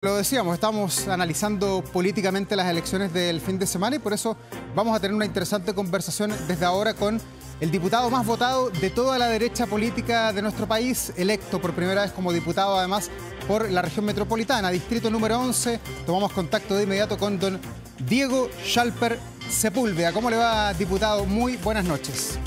Lo decíamos, estamos analizando políticamente las elecciones del fin de semana y por eso vamos a tener una interesante conversación desde ahora con el diputado más votado de toda la derecha política de nuestro país, electo por primera vez como diputado además por la región metropolitana, distrito número 11. Tomamos contacto de inmediato con don Diego Schalper Sepúlveda. ¿Cómo le va, diputado? Muy buenas noches.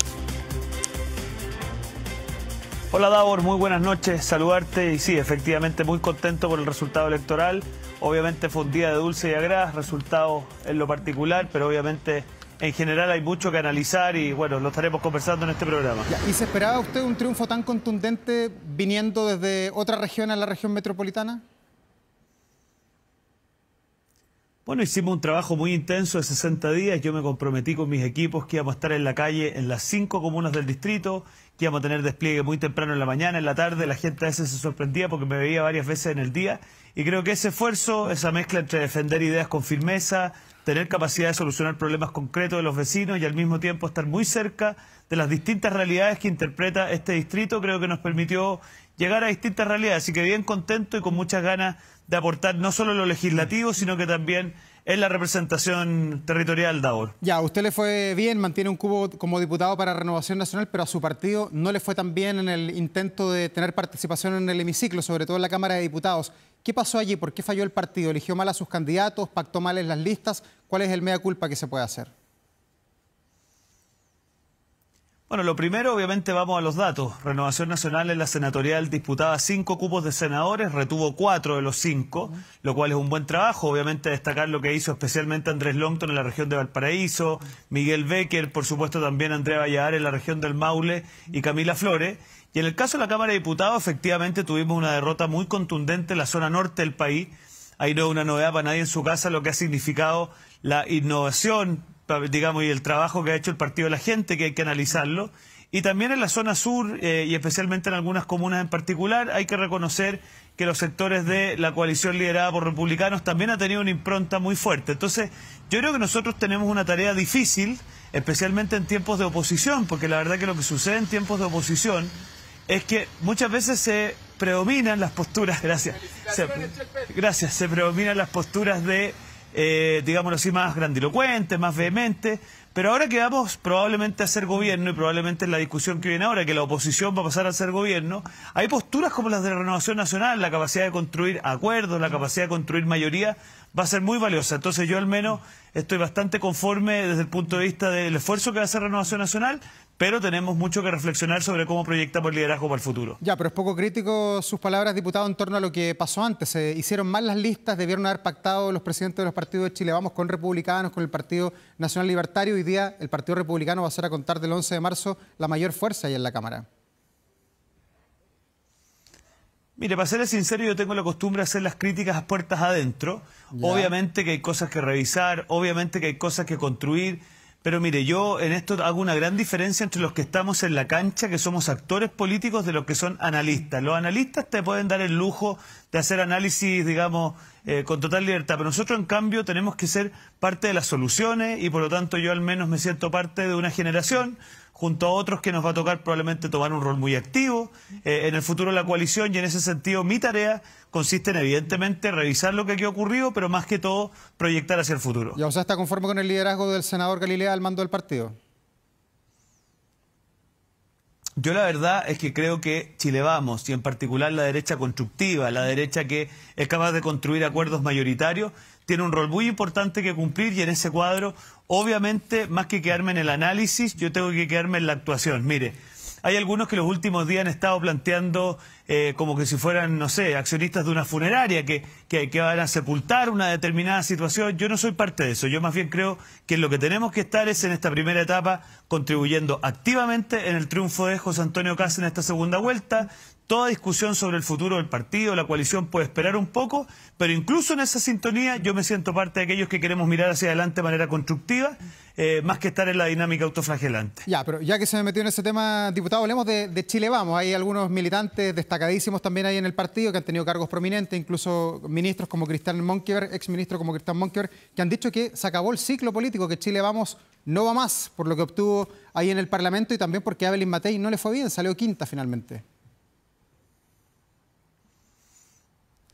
Hola Davor, muy buenas noches, saludarte y sí, efectivamente muy contento por el resultado electoral. Obviamente fue un día de dulce y agraz, resultado en lo particular, pero obviamente en general hay mucho que analizar y bueno, lo estaremos conversando en este programa. ¿Y se esperaba usted un triunfo tan contundente viniendo desde otra región a la región metropolitana? Bueno, hicimos un trabajo muy intenso de 60 días. Yo me comprometí con mis equipos que íbamos a estar en la calle en las 5 comunas del distrito, que íbamos a tener despliegue muy temprano en la mañana, en la tarde. La gente a veces se sorprendía porque me veía varias veces en el día. Y creo que ese esfuerzo, esa mezcla entre defender ideas con firmeza, tener capacidad de solucionar problemas concretos de los vecinos y al mismo tiempo estar muy cerca de las distintas realidades que interpreta este distrito, creo que nos permitió llegar a distintas realidades. Así que bien contento y con muchas ganas de aportar no solo en lo legislativo, sino que también en la representación territorial, Davor. Ya, a usted le fue bien, mantiene un cupo como diputado para Renovación Nacional, pero a su partido no le fue tan bien en el intento de tener participación en el hemiciclo, sobre todo en la Cámara de Diputados. ¿Qué pasó allí? ¿Por qué falló el partido? ¿Eligió mal a sus candidatos? ¿Pactó mal en las listas? ¿Cuál es el mea culpa que se puede hacer? Bueno, lo primero, obviamente, vamos a los datos. Renovación Nacional en la senatorial disputaba 5 cupos de senadores, retuvo 4 de los 5, lo cual es un buen trabajo. Obviamente, destacar lo que hizo especialmente Andrés Longton en la región de Valparaíso, Miguel Becker, por supuesto también Andrea Valladares en la región del Maule y Camila Flores. Y en el caso de la Cámara de Diputados, efectivamente, tuvimos una derrota muy contundente en la zona norte del país. Ahí no es una novedad para nadie en su casa lo que ha significado la innovación, digamos, y el trabajo que ha hecho el Partido de la Gente, que hay que analizarlo. Y también en la zona sur, y especialmente en algunas comunas en particular, hay que reconocer que los sectores de la coalición liderada por republicanos también ha tenido una impronta muy fuerte. Entonces, yo creo que nosotros tenemos una tarea difícil, especialmente en tiempos de oposición, porque la verdad que lo que sucede en tiempos de oposición es que muchas veces se predominan las posturas, se predominan las posturas de digámoslo así, más grandilocuentes, más vehementes, pero ahora que vamos probablemente a hacer gobierno y probablemente en la discusión que viene ahora, que la oposición va a pasar a ser gobierno, hay posturas como las de Renovación Nacional, la capacidad de construir acuerdos, la capacidad de construir mayoría, va a ser muy valiosa. Entonces yo al menos estoy bastante conforme desde el punto de vista del esfuerzo que va a hacer Renovación Nacional, pero tenemos mucho que reflexionar sobre cómo proyectamos el liderazgo para el futuro. Ya, pero es poco crítico sus palabras, diputado, en torno a lo que pasó antes. Se hicieron mal las listas, debieron haber pactado los presidentes de los partidos de Chile Vamos con republicanos, con el Partido Nacional Libertario. Hoy día el Partido Republicano va a ser, a contar del 11 de marzo, la mayor fuerza ahí en la Cámara. Mire, para serle sincero, yo tengo la costumbre de hacer las críticas a puertas adentro. Ya. Obviamente que hay cosas que revisar, obviamente que hay cosas que construir. Pero mire, yo en esto hago una gran diferencia entre los que estamos en la cancha, que somos actores políticos, de los que son analistas. Los analistas te pueden dar el lujo de hacer análisis, digamos, con total libertad. Pero nosotros, en cambio, tenemos que ser parte de las soluciones y, por lo tanto, yo al menos me siento parte de una generación junto a otros que nos va a tocar probablemente tomar un rol muy activo en el futuro de la coalición, y en ese sentido mi tarea consiste en, evidentemente, revisar lo que aquí ha ocurrido, pero más que todo proyectar hacia el futuro. ¿Ya usted está conforme con el liderazgo del senador Galilea al mando del partido? Yo la verdad es que creo que Chile Vamos, y en particular la derecha constructiva, la derecha que es capaz de construir acuerdos mayoritarios, tiene un rol muy importante que cumplir, y en ese cuadro, obviamente, más que quedarme en el análisis, yo tengo que quedarme en la actuación. Mire, hay algunos que los últimos días han estado planteando como que si fueran, no sé, accionistas de una funeraria que van a sepultar una determinada situación. Yo no soy parte de eso. Yo más bien creo que lo que tenemos que estar es en esta primera etapa contribuyendo activamente en el triunfo de José Antonio Kast en esta segunda vuelta. Toda discusión sobre el futuro del partido, la coalición, puede esperar un poco, pero incluso en esa sintonía yo me siento parte de aquellos que queremos mirar hacia adelante de manera constructiva, más que estar en la dinámica autoflagelante. Ya, pero ya que se me metió en ese tema, diputado, hablemos de Chile Vamos. Hay algunos militantes destacadísimos también ahí en el partido que han tenido cargos prominentes, incluso ministros como Cristian Monkeberg, exministro como Cristian Monkeberg, que han dicho que se acabó el ciclo político, que Chile Vamos no va más por lo que obtuvo ahí en el Parlamento y también porque a Evelyn Matei no le fue bien, salió quinta finalmente.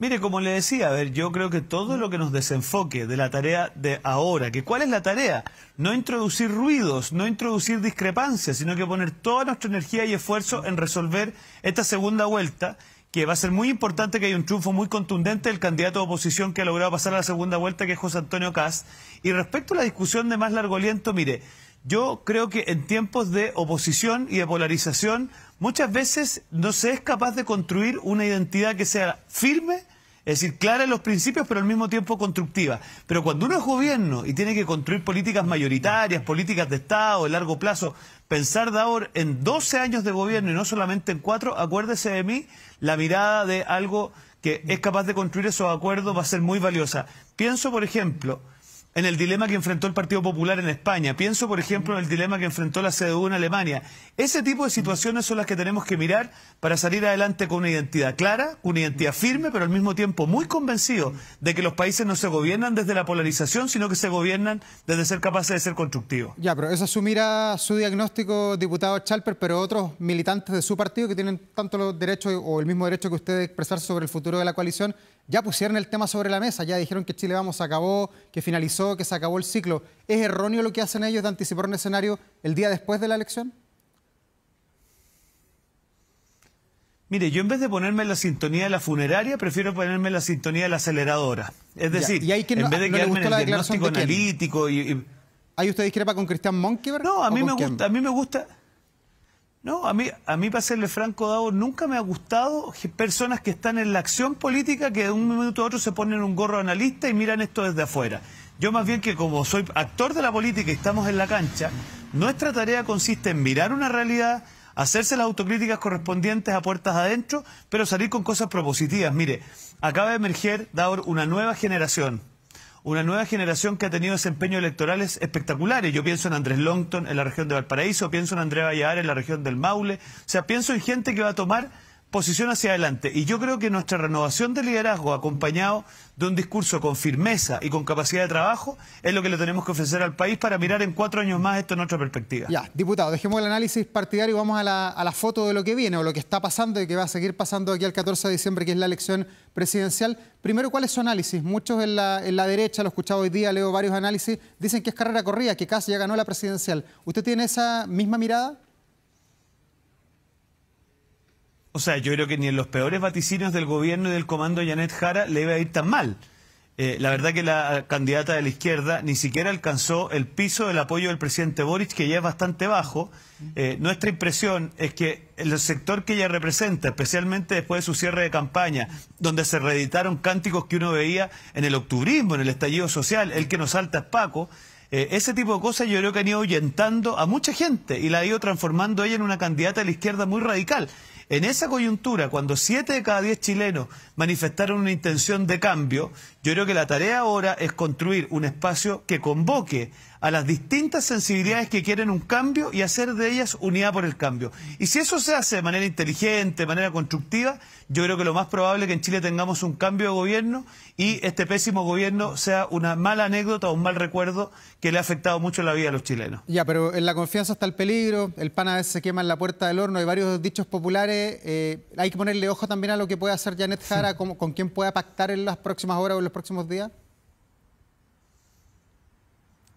Mire, como le decía, a ver, yo creo que todo lo que nos desenfoque de la tarea de ahora, que ¿cuál es la tarea? No introducir ruidos, no introducir discrepancias, sino que poner toda nuestra energía y esfuerzo en resolver esta segunda vuelta, que va a ser muy importante que haya un triunfo muy contundente del candidato de oposición que ha logrado pasar a la segunda vuelta, que es José Antonio Kast. Y respecto a la discusión de más largo aliento, mire, yo creo que en tiempos de oposición y de polarización, muchas veces no se es capaz de construir una identidad que sea firme, es decir, clara en los principios, pero al mismo tiempo constructiva. Pero cuando uno es gobierno y tiene que construir políticas mayoritarias, políticas de Estado, de largo plazo, pensar de ahora en 12 años de gobierno y no solamente en 4, acuérdese de mí, la mirada de algo que es capaz de construir esos acuerdos va a ser muy valiosa. Pienso, por ejemplo, en el dilema que enfrentó el Partido Popular en España. Pienso, por ejemplo, en el dilema que enfrentó la CDU en Alemania. Ese tipo de situaciones son las que tenemos que mirar para salir adelante con una identidad clara, una identidad firme, pero al mismo tiempo muy convencido de que los países no se gobiernan desde la polarización, sino que se gobiernan desde ser capaces de ser constructivos. Ya, pero esa es su mirada, su diagnóstico, diputado Chalper, pero otros militantes de su partido que tienen tanto los derechos o el mismo derecho que usted de expresarse sobre el futuro de la coalición, ya pusieron el tema sobre la mesa, ya dijeron que Chile Vamos se acabó, que finalizó, que se acabó el ciclo. ¿Es erróneo lo que hacen ellos de anticipar un escenario el día después de la elección? Mire, yo en vez de ponerme en la sintonía de la funeraria, prefiero ponerme en la sintonía de la aceleradora. Es decir, ¿Y hay quien en vez de quedarme en el diagnóstico de analítico ¿Ahí usted discrepa con Cristian Monkeberg? No, a mí me gusta... No, a mí para serle franco, Davo, nunca me ha gustado personas que están en la acción política que de un minuto a otro se ponen un gorro de analista y miran esto desde afuera. Yo más bien que como soy actor de la política y estamos en la cancha, nuestra tarea consiste en mirar una realidad, hacerse las autocríticas correspondientes a puertas adentro, pero salir con cosas propositivas. Mire, acaba de emerger, Davo, una nueva generación que ha tenido desempeños electorales espectaculares. Yo pienso en Andrés Longton en la región de Valparaíso, pienso en Andrea Valladar en la región del Maule. O sea, pienso en gente que va a tomar posición hacia adelante. Y yo creo que nuestra renovación de liderazgo, acompañado de un discurso con firmeza y con capacidad de trabajo, es lo que le tenemos que ofrecer al país para mirar en 4 años más esto en otra perspectiva. Ya, diputado, dejemos el análisis partidario y vamos a la foto de lo que viene o lo que está pasando y que va a seguir pasando aquí al 14 de diciembre, que es la elección presidencial. Primero, ¿cuál es su análisis? Muchos en la derecha, lo he escuchado hoy día, leo varios análisis, dicen que es carrera corrida, que Kast ya ganó la presidencial. ¿Usted tiene esa misma mirada? O sea, yo creo que ni en los peores vaticinios del gobierno y del comando Janet Jara le iba a ir tan mal. La verdad que la candidata de la izquierda ni siquiera alcanzó el piso del apoyo del presidente Boric, que ya es bastante bajo. Nuestra impresión es que el sector que ella representa, especialmente después de su cierre de campaña, donde se reeditaron cánticos que uno veía en el octubrismo, en el estallido social, el que nos salta es Paco, ese tipo de cosas yo creo que han ido ahuyentando a mucha gente y la ha ido transformando ella en una candidata de la izquierda muy radical. En esa coyuntura, cuando 7 de cada 10 chilenos manifestaron una intención de cambio, yo creo que la tarea ahora es construir un espacio que convoque a las distintas sensibilidades que quieren un cambio y hacer de ellas unidad por el cambio. Y si eso se hace de manera inteligente, de manera constructiva, yo creo que lo más probable es que en Chile tengamos un cambio de gobierno y este pésimo gobierno sea una mala anécdota o un mal recuerdo que le ha afectado mucho la vida a los chilenos. Ya, pero en la confianza está el peligro, el pan a veces se quema en la puerta del horno, hay varios dichos populares, hay que ponerle ojo también a lo que puede hacer Janet Jara, con quién pueda pactar en las próximas horas o en los próximos días.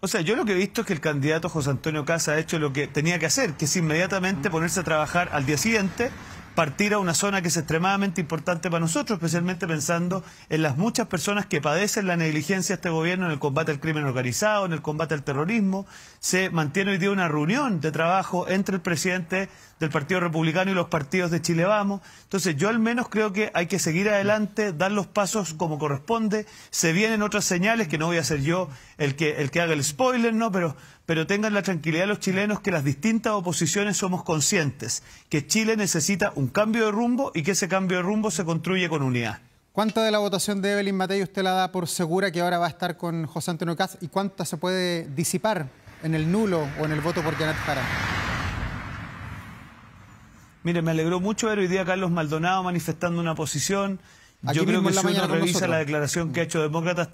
O sea, yo lo que he visto es que el candidato José Antonio Kast ha hecho lo que tenía que hacer, que es inmediatamente ponerse a trabajar al día siguiente, partir a una zona que es extremadamente importante para nosotros, especialmente pensando en las muchas personas que padecen la negligencia de este gobierno en el combate al crimen organizado, en el combate al terrorismo. Se mantiene hoy día una reunión de trabajo entre el presidente del Partido Republicano y los partidos de Chile Vamos. Entonces yo al menos creo que hay que seguir adelante, dar los pasos como corresponde. Se vienen otras señales, que no voy a ser yo el que haga el spoiler, ¿no? Pero tengan la tranquilidad los chilenos que las distintas oposiciones somos conscientes que Chile necesita un cambio de rumbo y que ese cambio de rumbo se construye con unidad. ¿Cuánta de la votación de Evelyn Matei usted la da por segura que ahora va a estar con José Antonio Kast y cuánta se puede disipar en el nulo o en el voto por Janet Jara? Mire, me alegró mucho ver hoy día a Carlos Maldonado manifestando una posición. Aquí Yo creo que si uno revisa la declaración que ha hecho Demócratas...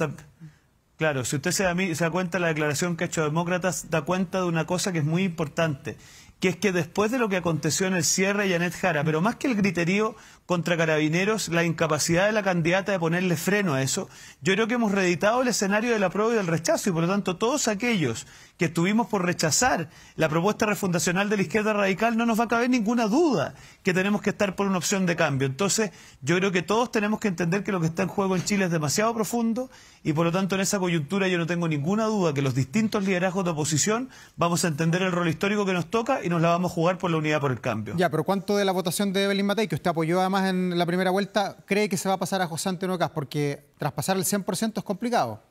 Claro, si usted se da cuenta, la declaración que ha hecho Demócratas da cuenta de una cosa que es muy importante, que es que después de lo que aconteció en el cierre de Janet Jara, pero más que el griterío contra Carabineros, la incapacidad de la candidata de ponerle freno a eso, yo creo que hemos reeditado el escenario del apruebo y del rechazo, y por lo tanto todos aquellos que estuvimos por rechazar la propuesta refundacional de la izquierda radical, no nos va a caber ninguna duda que tenemos que estar por una opción de cambio. Entonces yo creo que todos tenemos que entender que lo que está en juego en Chile es demasiado profundo, y por lo tanto en esa coyuntura yo no tengo ninguna duda que los distintos liderazgos de oposición vamos a entender el rol histórico que nos toca y nos la vamos a jugar por la unidad por el cambio. Ya, pero ¿cuánto de la votación de Evelyn Matei, que usted apoyó además en la primera vuelta, cree que se va a pasar a José Antonio Kast? Porque traspasar el 100% es complicado.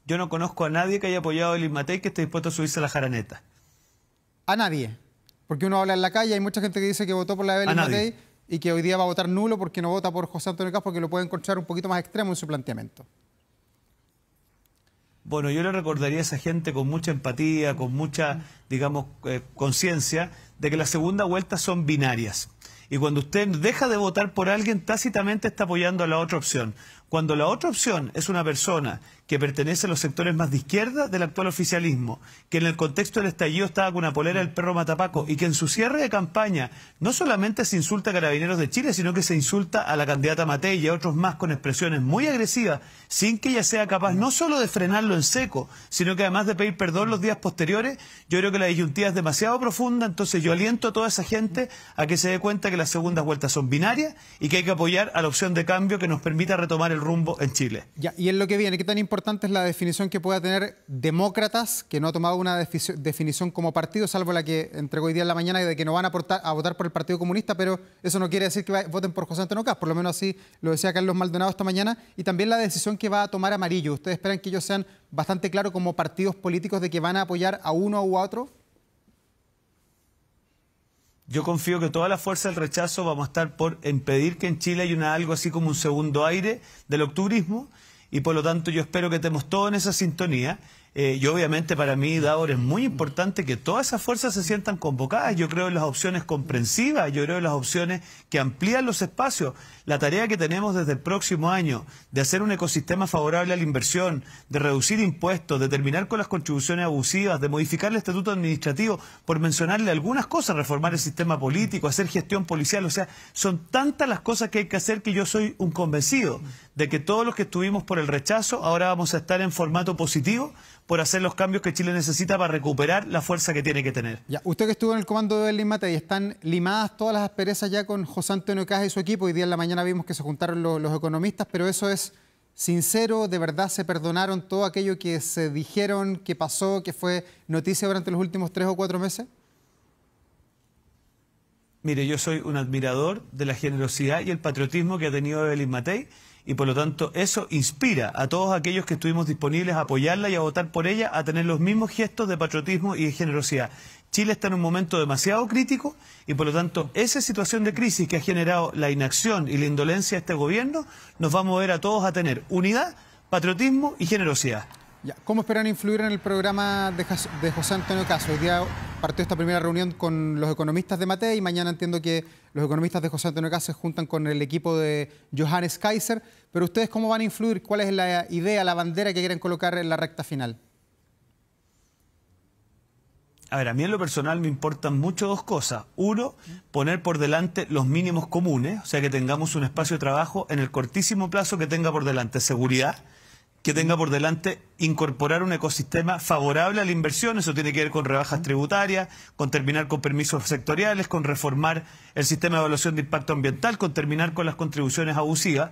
Yo no conozco a nadie que haya apoyado a Evelyn Matei que esté dispuesto a subirse a la jaraneta. A nadie. Porque uno habla en la calle, hay mucha gente que dice que votó por la Evelyn Matei y que hoy día va a votar nulo porque no vota por José Antonio Kast, porque lo puede encontrar un poquito más extremo en su planteamiento. Bueno, yo le recordaría a esa gente con mucha empatía, con mucha, digamos, conciencia, de que las segundas vueltas son binarias. Y cuando usted deja de votar por alguien, tácitamente está apoyando a la otra opción. Cuando la otra opción es una persona que pertenece a los sectores más de izquierda del actual oficialismo, que en el contexto del estallido estaba con una polera del perro matapaco y que en su cierre de campaña no solamente se insulta a Carabineros de Chile, sino que se insulta a la candidata Matei y a otros más con expresiones muy agresivas, sin que ella sea capaz no solo de frenarlo en seco, sino que además de pedir perdón los días posteriores, yo creo que la disyuntiva es demasiado profunda. Entonces yo aliento a toda esa gente a que se dé cuenta que las segundas vueltas son binarias y que hay que apoyar a la opción de cambio que nos permita retomar el rumbo en Chile. Ya, y en lo que viene, ¿qué tan importante es la definición que pueda tener Demócratas, que no ha tomado una definición como partido, salvo la que entregó hoy día en la mañana, de que no van a votar por el Partido Comunista, pero eso no quiere decir que voten por José Antonio Kast, por lo menos así lo decía Carlos Maldonado esta mañana, y también la decisión que va a tomar Amarillo? ¿Ustedes esperan que ellos sean bastante claros como partidos políticos de que van a apoyar a uno u a otro? Yo confío que toda la fuerza del rechazo vamos a estar por impedir que en Chile haya algo así como un segundo aire del octubrismo, y por lo tanto yo espero que estemos todos en esa sintonía. Y obviamente para mí, Davor, es muy importante que todas esas fuerzas se sientan convocadas. Yo creo en las opciones comprensivas, yo creo en las opciones que amplían los espacios. La tarea que tenemos desde el próximo año de hacer un ecosistema favorable a la inversión, de reducir impuestos, de terminar con las contribuciones abusivas, de modificar el estatuto administrativo, por mencionarle algunas cosas, reformar el sistema político, hacer gestión policial. O sea, son tantas las cosas que hay que hacer que yo soy un convencido de que todos los que estuvimos por el rechazo ahora vamos a estar en formato positivo por hacer los cambios que Chile necesita para recuperar la fuerza que tiene que tener. Ya, usted que estuvo en el comando de Evelyn Matei, ¿están limadas todas las asperezas ya con José Antonio Kast y su equipo? Hoy día en la mañana vimos que se juntaron los economistas, pero eso es sincero, ¿de verdad se perdonaron todo aquello que se dijeron, que pasó, que fue noticia durante los últimos 3 o 4 meses? Mire, yo soy un admirador de la generosidad y el patriotismo que ha tenido Evelyn Matei, y por lo tanto eso inspira a todos aquellos que estuvimos disponibles a apoyarla y a votar por ella a tener los mismos gestos de patriotismo y de generosidad. Chile está en un momento demasiado crítico y por lo tanto esa situación de crisis que ha generado la inacción y la indolencia de este gobierno nos va a mover a todos a tener unidad, patriotismo y generosidad. Ya, ¿cómo esperan influir en el programa de José Antonio Kast? Hoy día partió esta primera reunión con los economistas de Matei y mañana entiendo que los economistas de José Antonio Kast se juntan con el equipo de Johannes Kaiser. Pero ¿ustedes cómo van a influir? ¿Cuál es la idea, la bandera que quieren colocar en la recta final? A ver, a mí en lo personal me importan mucho dos cosas. Uno, poner por delante los mínimos comunes, o sea, que tengamos un espacio de trabajo en el cortísimo plazo que tenga por delante seguridad, que tenga por delante incorporar un ecosistema favorable a la inversión. Eso tiene que ver con rebajas tributarias, con terminar con permisos sectoriales, con reformar el sistema de evaluación de impacto ambiental, con terminar con las contribuciones abusivas,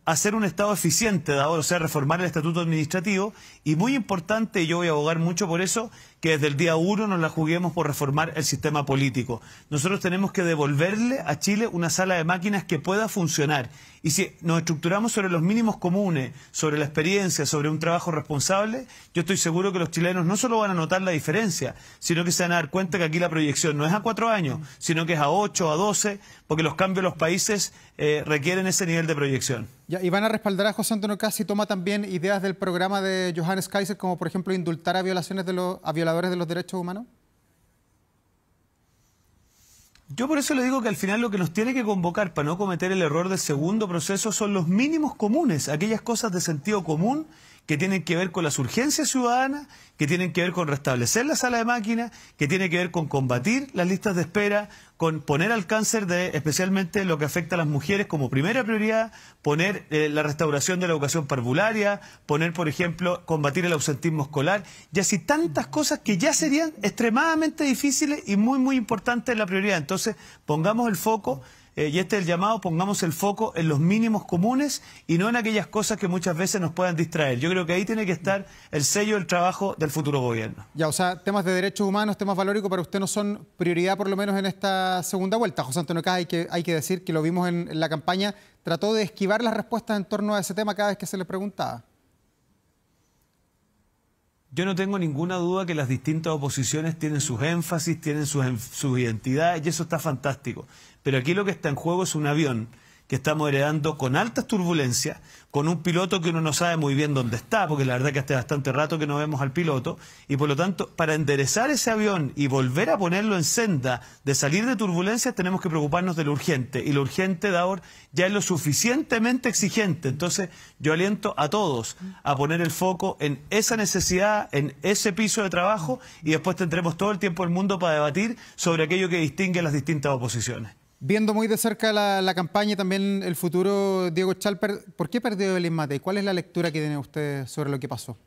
hacer un Estado eficiente, o sea, reformar el estatuto administrativo, y muy importante, y yo voy a abogar mucho por eso, que desde el día 1 nos la juguemos por reformar el sistema político. Nosotros tenemos que devolverle a Chile una sala de máquinas que pueda funcionar. Y si nos estructuramos sobre los mínimos comunes, sobre la experiencia, sobre un trabajo responsable, yo estoy seguro que los chilenos no solo van a notar la diferencia, sino que se van a dar cuenta que aquí la proyección no es a 4 años, sino que es a 8, a 12, porque los cambios en los países requieren ese nivel de proyección. Ya, ¿y van a respaldar a José Antonio Kast si toma también ideas del programa de Johannes Kaiser, como por ejemplo indultar a violadores de los derechos humanos? Yo por eso le digo que al final lo que nos tiene que convocar para no cometer el error del segundo proceso son los mínimos comunes, aquellas cosas de sentido común que tienen que ver con las urgencias ciudadanas, que tienen que ver con restablecer la sala de máquinas, que tiene que ver con combatir las listas de espera, con poner al cáncer especialmente lo que afecta a las mujeres como primera prioridad, poner la restauración de la educación parvularia, poner, por ejemplo, combatir el ausentismo escolar, y así tantas cosas que ya serían extremadamente difíciles y muy, muy importantes en la prioridad. Entonces, pongamos el foco, y este es el llamado, pongamos el foco en los mínimos comunes y no en aquellas cosas que muchas veces nos puedan distraer. Yo creo que ahí tiene que estar el sello del trabajo del futuro gobierno. Ya, o sea, temas de derechos humanos, temas valóricos para usted no son prioridad por lo menos en esta segunda vuelta. José Antonio Kast, hay que decir que lo vimos en la campaña, trató de esquivar las respuestas en torno a ese tema cada vez que se le preguntaba. Yo no tengo ninguna duda que las distintas oposiciones tienen sus énfasis, tienen sus identidades, y eso está fantástico. Pero aquí lo que está en juego es un avión que estamos heredando con altas turbulencias, con un piloto que uno no sabe muy bien dónde está, porque la verdad que hace bastante rato que no vemos al piloto, y por lo tanto, para enderezar ese avión y volver a ponerlo en senda de salir de turbulencias, tenemos que preocuparnos de lo urgente, y lo urgente de ahora ya es lo suficientemente exigente. Entonces, yo aliento a todos a poner el foco en esa necesidad, en ese piso de trabajo, y después tendremos todo el tiempo del mundo para debatir sobre aquello que distingue a las distintas oposiciones. Viendo muy de cerca la campaña y también el futuro, Diego Chalper, ¿por qué perdió Evelyn Matei? ¿Cuál es la lectura que tiene usted sobre lo que pasó?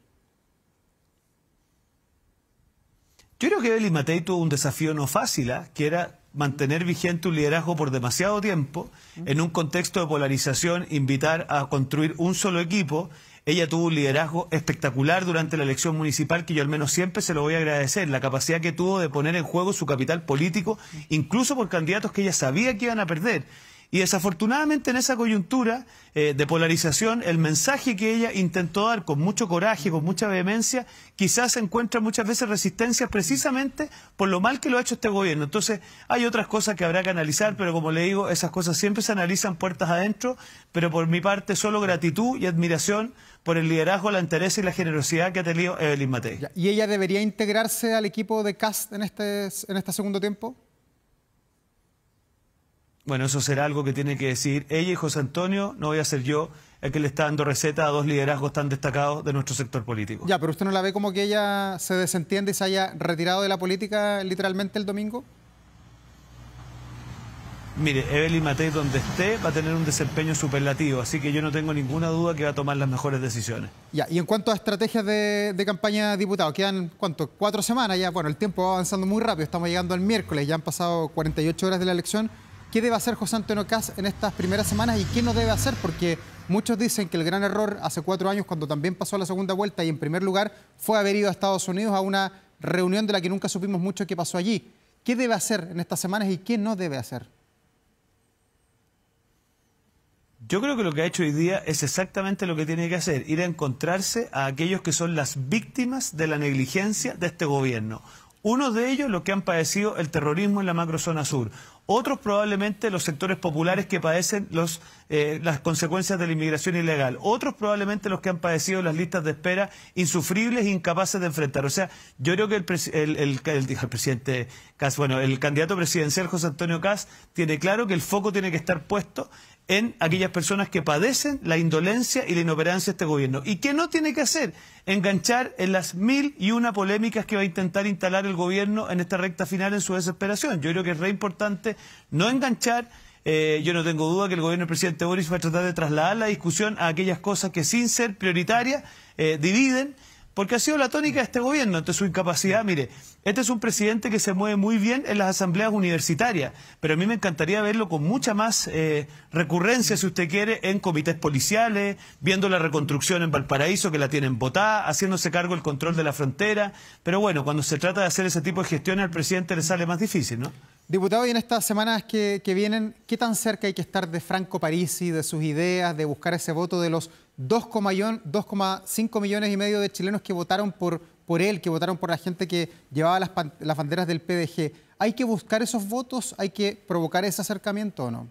Yo creo que Evelyn Matei tuvo un desafío no fácil, que era mantener vigente un liderazgo por demasiado tiempo, en un contexto de polarización, invitar a construir un solo equipo. Ella tuvo un liderazgo espectacular durante la elección municipal, que yo al menos siempre se lo voy a agradecer, la capacidad que tuvo de poner en juego su capital político, incluso por candidatos que ella sabía que iban a perder. Y desafortunadamente en esa coyuntura de polarización, el mensaje que ella intentó dar con mucho coraje, con mucha vehemencia, quizás encuentra muchas veces resistencias precisamente por lo mal que lo ha hecho este gobierno. Entonces hay otras cosas que habrá que analizar, pero como le digo, esas cosas siempre se analizan puertas adentro, pero por mi parte solo gratitud y admiración por el liderazgo, la entereza y la generosidad que ha tenido Evelyn Matei. ¿Y ella debería integrarse al equipo de Kast en este segundo tiempo? Bueno, eso será algo que tiene que decir ella y José Antonio. No voy a ser yo el que le está dando receta a dos liderazgos tan destacados de nuestro sector político. Ya, pero ¿usted no la ve como que ella se desentiende y se haya retirado de la política literalmente el domingo? Mire, Evelyn Matei donde esté va a tener un desempeño superlativo, así que yo no tengo ninguna duda que va a tomar las mejores decisiones. Ya, y en cuanto a estrategias de campaña, diputado, quedan, ¿cuánto? 4 semanas ya. Bueno, el tiempo va avanzando muy rápido, estamos llegando al miércoles, ya han pasado 48 horas de la elección. ¿Qué debe hacer José Antonio Kast en estas primeras semanas y qué no debe hacer? Porque muchos dicen que el gran error hace 4 años, cuando también pasó la segunda vuelta y en primer lugar, fue haber ido a Estados Unidos a una reunión de la que nunca supimos mucho qué pasó allí. ¿Qué debe hacer en estas semanas y qué no debe hacer? Yo creo que lo que ha hecho hoy día es exactamente lo que tiene que hacer, ir a encontrarse a aquellos que son las víctimas de la negligencia de este gobierno. Unos de ellos los que han padecido el terrorismo en la macrozona sur. Otros probablemente los sectores populares que padecen las consecuencias de la inmigración ilegal. Otros probablemente los que han padecido las listas de espera insufribles e incapaces de enfrentar. O sea, yo creo que presidente Kast, bueno, el candidato presidencial José Antonio Kast tiene claro que el foco tiene que estar puesto en aquellas personas que padecen la indolencia y la inoperancia de este gobierno. ¿Y qué no tiene que hacer? Enganchar en las 1001 polémicas que va a intentar instalar el gobierno en esta recta final en su desesperación. Yo creo que es re importante no enganchar. Yo no tengo duda que el gobierno del presidente Boris va a tratar de trasladar la discusión a aquellas cosas que sin ser prioritarias dividen, porque ha sido la tónica de este gobierno, ante su incapacidad. Mire, este es un presidente que se mueve muy bien en las asambleas universitarias, pero a mí me encantaría verlo con mucha más recurrencia, si usted quiere, en comités policiales, viendo la reconstrucción en Valparaíso, que la tienen botada, haciéndose cargo del control de la frontera. Pero bueno, cuando se trata de hacer ese tipo de gestiones, al presidente le sale más difícil, ¿no? Diputado, y en estas semanas que vienen, ¿qué tan cerca hay que estar de Franco Parisi, de sus ideas, de buscar ese voto de los 2,5 millones y medio de chilenos que votaron por él, que votaron por la gente que llevaba las banderas del PDG? ¿Hay que buscar esos votos? ¿Hay que provocar ese acercamiento o no?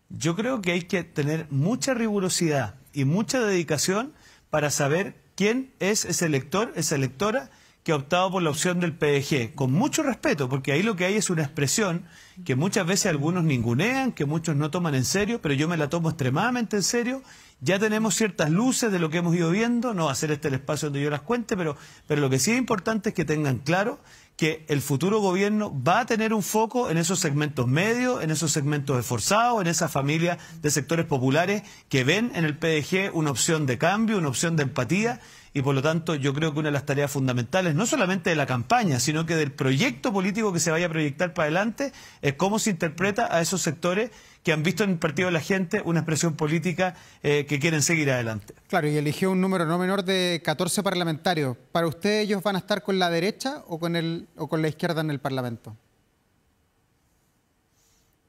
Yo creo que hay que tener mucha rigurosidad y mucha dedicación para saber quién es ese elector, esa electora, que ha optado por la opción del PDG, con mucho respeto, porque ahí lo que hay es una expresión que muchas veces algunos ningunean, que muchos no toman en serio, pero yo me la tomo extremadamente en serio. Ya tenemos ciertas luces de lo que hemos ido viendo, no va a ser este el espacio donde yo las cuente, pero lo que sí es importante es que tengan claro que el futuro gobierno va a tener un foco en esos segmentos medios, en esos segmentos esforzados, en esas familias de sectores populares que ven en el PDG una opción de cambio, una opción de empatía, y por lo tanto yo creo que una de las tareas fundamentales, no solamente de la campaña, sino que del proyecto político que se vaya a proyectar para adelante, es cómo se interpreta a esos sectores que han visto en el Partido de la Gente una expresión política que quieren seguir adelante. Claro, y eligió un número no menor de 14 parlamentarios. ¿Para usted ellos van a estar con la derecha o con la izquierda en el Parlamento?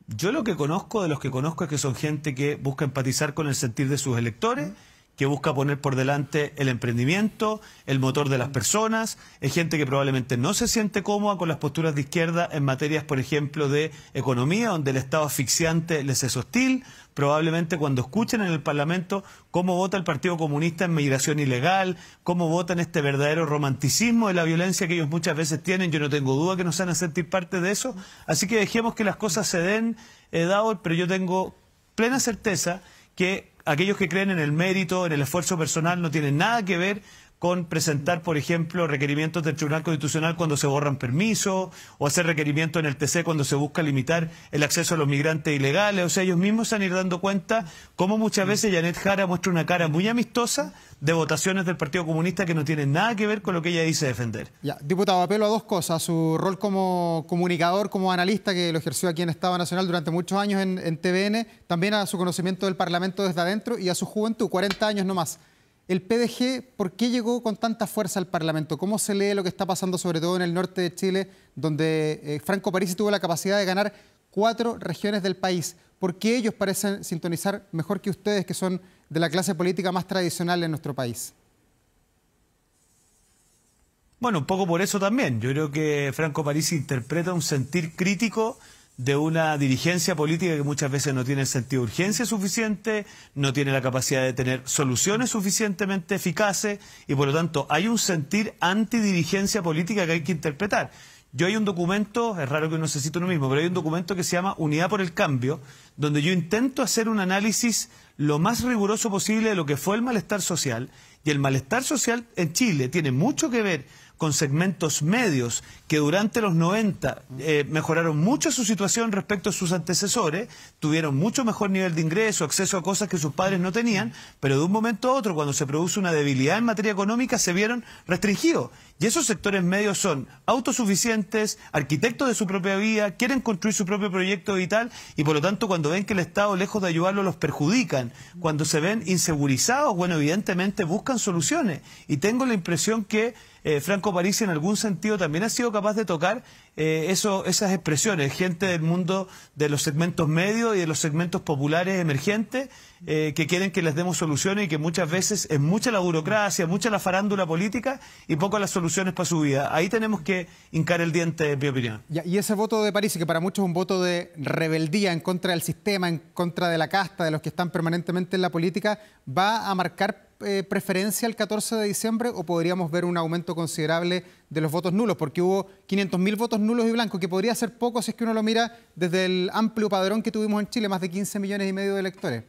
Yo lo que conozco, de los que conozco, es que son gente que busca empatizar con el sentir de sus electores, que busca poner por delante el emprendimiento, el motor de las personas. Es gente que probablemente no se siente cómoda con las posturas de izquierda en materias, por ejemplo, de economía, donde el Estado asfixiante les es hostil. Probablemente cuando escuchen en el Parlamento cómo vota el Partido Comunista en migración ilegal, cómo votan este verdadero romanticismo de la violencia que ellos muchas veces tienen, yo no tengo duda que no se van a sentir parte de eso. Así que dejemos que las cosas se den, pero yo tengo plena certeza que aquellos que creen en el mérito, en el esfuerzo personal, no tienen nada que ver con presentar, por ejemplo, requerimientos del Tribunal Constitucional cuando se borran permisos, o hacer requerimientos en el TC cuando se busca limitar el acceso a los migrantes ilegales. O sea, ellos mismos se han ido dando cuenta cómo muchas veces Janet Jara muestra una cara muy amistosa de votaciones del Partido Comunista que no tienen nada que ver con lo que ella dice defender. Ya, diputado, apelo a dos cosas: su rol como comunicador, como analista, que lo ejerció aquí en Estado Nacional durante muchos años en TVN, también a su conocimiento del Parlamento desde adentro y a su juventud, 40 años nomás. El PDG, ¿por qué llegó con tanta fuerza al Parlamento? ¿Cómo se lee lo que está pasando sobre todo en el norte de Chile, donde Franco Parisi tuvo la capacidad de ganar 4 regiones del país? ¿Por qué ellos parecen sintonizar mejor que ustedes, que son de la clase política más tradicional en nuestro país? Bueno, un poco por eso también. Yo creo que Franco Parisi interpreta un sentir crítico de una dirigencia política que muchas veces no tiene el sentido de urgencia suficiente, no tiene la capacidad de tener soluciones suficientemente eficaces, y por lo tanto hay un sentir antidirigencia política que hay que interpretar. Yo hay un documento, es raro que uno se cite uno mismo, pero hay un documento que se llama Unidad por el Cambio, donde yo intento hacer un análisis lo más riguroso posible de lo que fue el malestar social, y el malestar social en Chile tiene mucho que ver con segmentos medios que durante los 90 mejoraron mucho su situación respecto a sus antecesores, tuvieron mucho mejor nivel de ingreso, acceso a cosas que sus padres no tenían, pero de un momento a otro, cuando se produce una debilidad en materia económica, se vieron restringidos. Y esos sectores medios son autosuficientes, arquitectos de su propia vida, quieren construir su propio proyecto vital, y por lo tanto cuando ven que el Estado, lejos de ayudarlos, los perjudican, cuando se ven insegurizados, bueno, evidentemente buscan soluciones. Y tengo la impresión que Franco Parisi en algún sentido también ha sido capaz de tocar esas expresiones, gente del mundo de los segmentos medios y de los segmentos populares emergentes que quieren que les demos soluciones, y que muchas veces es mucha la burocracia, mucha la farándula política y poco las soluciones para su vida. Ahí tenemos que hincar el diente, en mi opinión. Y ese voto de Parisi, que para muchos es un voto de rebeldía en contra del sistema, en contra de la casta, de los que están permanentemente en la política, ¿va a marcar preferencia el 14 de diciembre o podríamos ver un aumento considerable de los votos nulos? Porque hubo 500.000 votos nulos y blancos, que podría ser poco si es que uno lo mira desde el amplio padrón que tuvimos en Chile, más de 15,5 millones de electores.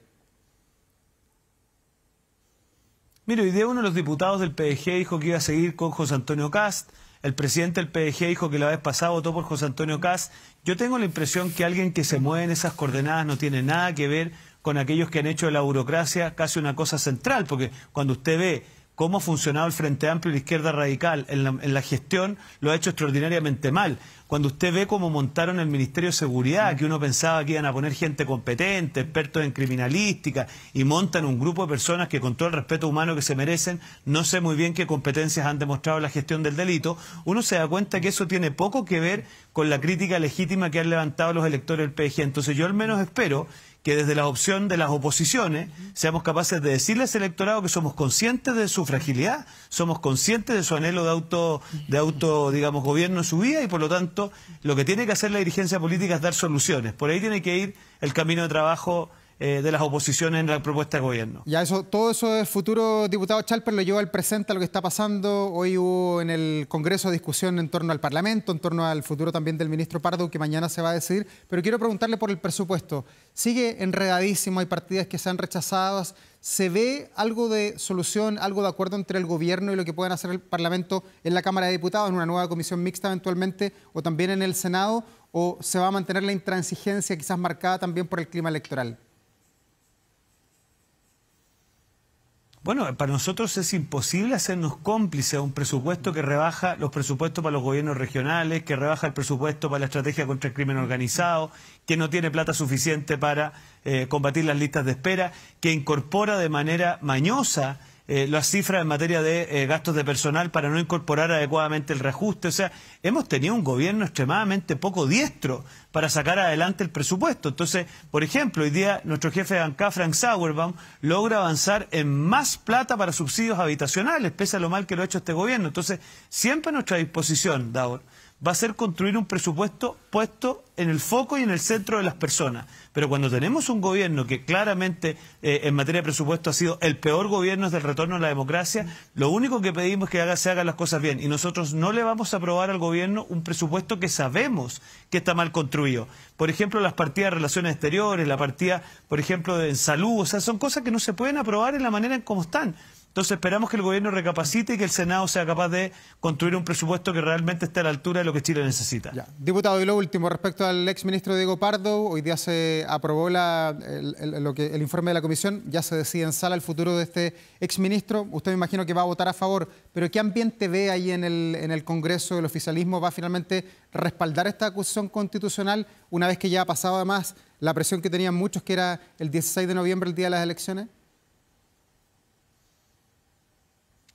Mire, hoy día uno de los diputados del PDG dijo que iba a seguir con José Antonio Kast. El presidente del PDG dijo que la vez pasada votó por José Antonio Kast. Yo tengo la impresión que alguien que se mueve en esas coordenadas no tiene nada que ver con aquellos que han hecho de la burocracia casi una cosa central, porque cuando usted ve cómo ha funcionado el Frente Amplio y la izquierda radical en la gestión, lo ha hecho extraordinariamente mal. Cuando usted ve cómo montaron el Ministerio de Seguridad, que uno pensaba que iban a poner gente competente, expertos en criminalística, y montan un grupo de personas que, con todo el respeto humano que se merecen, no sé muy bien qué competencias han demostrado en la gestión del delito, uno se da cuenta que eso tiene poco que ver con la crítica legítima que han levantado los electores del PDG. Entonces yo al menos espero que desde la opción de las oposiciones seamos capaces de decirle a ese electorado que somos conscientes de su fragilidad, somos conscientes de su anhelo de auto, digamos, gobierno en su vida, y por lo tanto lo que tiene que hacer la dirigencia política es dar soluciones. Por ahí tiene que ir el camino de trabajo de las oposiciones en la propuesta de gobierno. Ya todo eso es futuro, diputado Schalper, lo lleva al presente a lo que está pasando. Hoy hubo en el Congreso discusión en torno al Parlamento, en torno al futuro también del ministro Pardo, que mañana se va a decidir. Pero quiero preguntarle por el presupuesto. Sigue enredadísimo, hay partidas que se han rechazado. ¿Se ve algo de solución, algo de acuerdo entre el gobierno y lo que puedan hacer el Parlamento en la Cámara de Diputados, en una nueva comisión mixta eventualmente, o también en el Senado? ¿O se va a mantener la intransigencia quizás marcada también por el clima electoral? Bueno, para nosotros es imposible hacernos cómplices a un presupuesto que rebaja los presupuestos para los gobiernos regionales, que rebaja el presupuesto para la estrategia contra el crimen organizado, que no tiene plata suficiente para combatir las listas de espera, que incorpora de manera mañosa las cifras en materia de gastos de personal para no incorporar adecuadamente el reajuste. O sea, hemos tenido un gobierno extremadamente poco diestro para sacar adelante el presupuesto. Entonces, por ejemplo, hoy día nuestro jefe de bancada, Frank Sauerbaum, logra avanzar en más plata para subsidios habitacionales, pese a lo mal que lo ha hecho este gobierno. Entonces, siempre a nuestra disposición, Davor, va a ser construir un presupuesto puesto en el foco y en el centro de las personas. Pero cuando tenemos un gobierno que claramente en materia de presupuesto ha sido el peor gobierno desde el retorno a la democracia, lo único que pedimos es que se hagan las cosas bien. Y nosotros no le vamos a aprobar al gobierno un presupuesto que sabemos que está mal construido. Por ejemplo, las partidas de relaciones exteriores, la partida, por ejemplo, en salud. O sea, son cosas que no se pueden aprobar en la manera en cómo están. Entonces esperamos que el gobierno recapacite y que el Senado sea capaz de construir un presupuesto que realmente esté a la altura de lo que Chile necesita. Ya. Diputado, y lo último, respecto al exministro Diego Pardo, hoy día se aprobó el informe de la comisión, ya se decide en sala el futuro de este exministro. Usted me imagino que va a votar a favor, pero ¿qué ambiente ve ahí en el Congreso? ¿El oficialismo va a finalmente respaldar esta acusación constitucional una vez que ya ha pasado además la presión que tenían muchos, que era el 16 de noviembre, el día de las elecciones?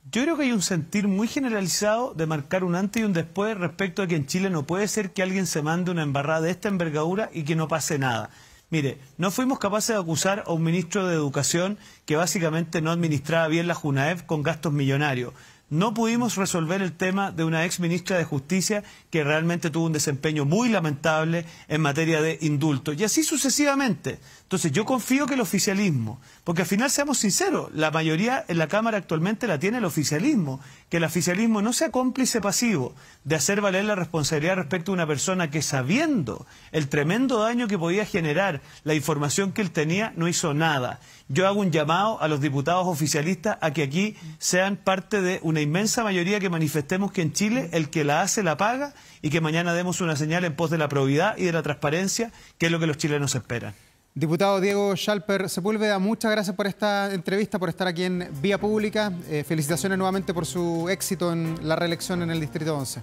Yo creo que hay un sentir muy generalizado de marcar un antes y un después respecto a que en Chile no puede ser que alguien se mande una embarrada de esta envergadura y que no pase nada. Mire, no fuimos capaces de acusar a un ministro de Educación que básicamente no administraba bien la JUNAEV con gastos millonarios. No pudimos resolver el tema de una ex ministra de Justicia que realmente tuvo un desempeño muy lamentable en materia de indulto. Y así sucesivamente. Entonces yo confío que el oficialismo, porque al final seamos sinceros, la mayoría en la Cámara actualmente la tiene el oficialismo, que el oficialismo no sea cómplice pasivo de hacer valer la responsabilidad respecto a una persona que, sabiendo el tremendo daño que podía generar la información que él tenía, no hizo nada. Yo hago un llamado a los diputados oficialistas a que aquí sean parte de una inmensa mayoría, que manifestemos que en Chile el que la hace la paga y que mañana demos una señal en pos de la probidad y de la transparencia, que es lo que los chilenos esperan. Diputado Diego Schalper Sepúlveda, muchas gracias por esta entrevista, por estar aquí en Vía Pública. Felicitaciones nuevamente por su éxito en la reelección en el Distrito 11.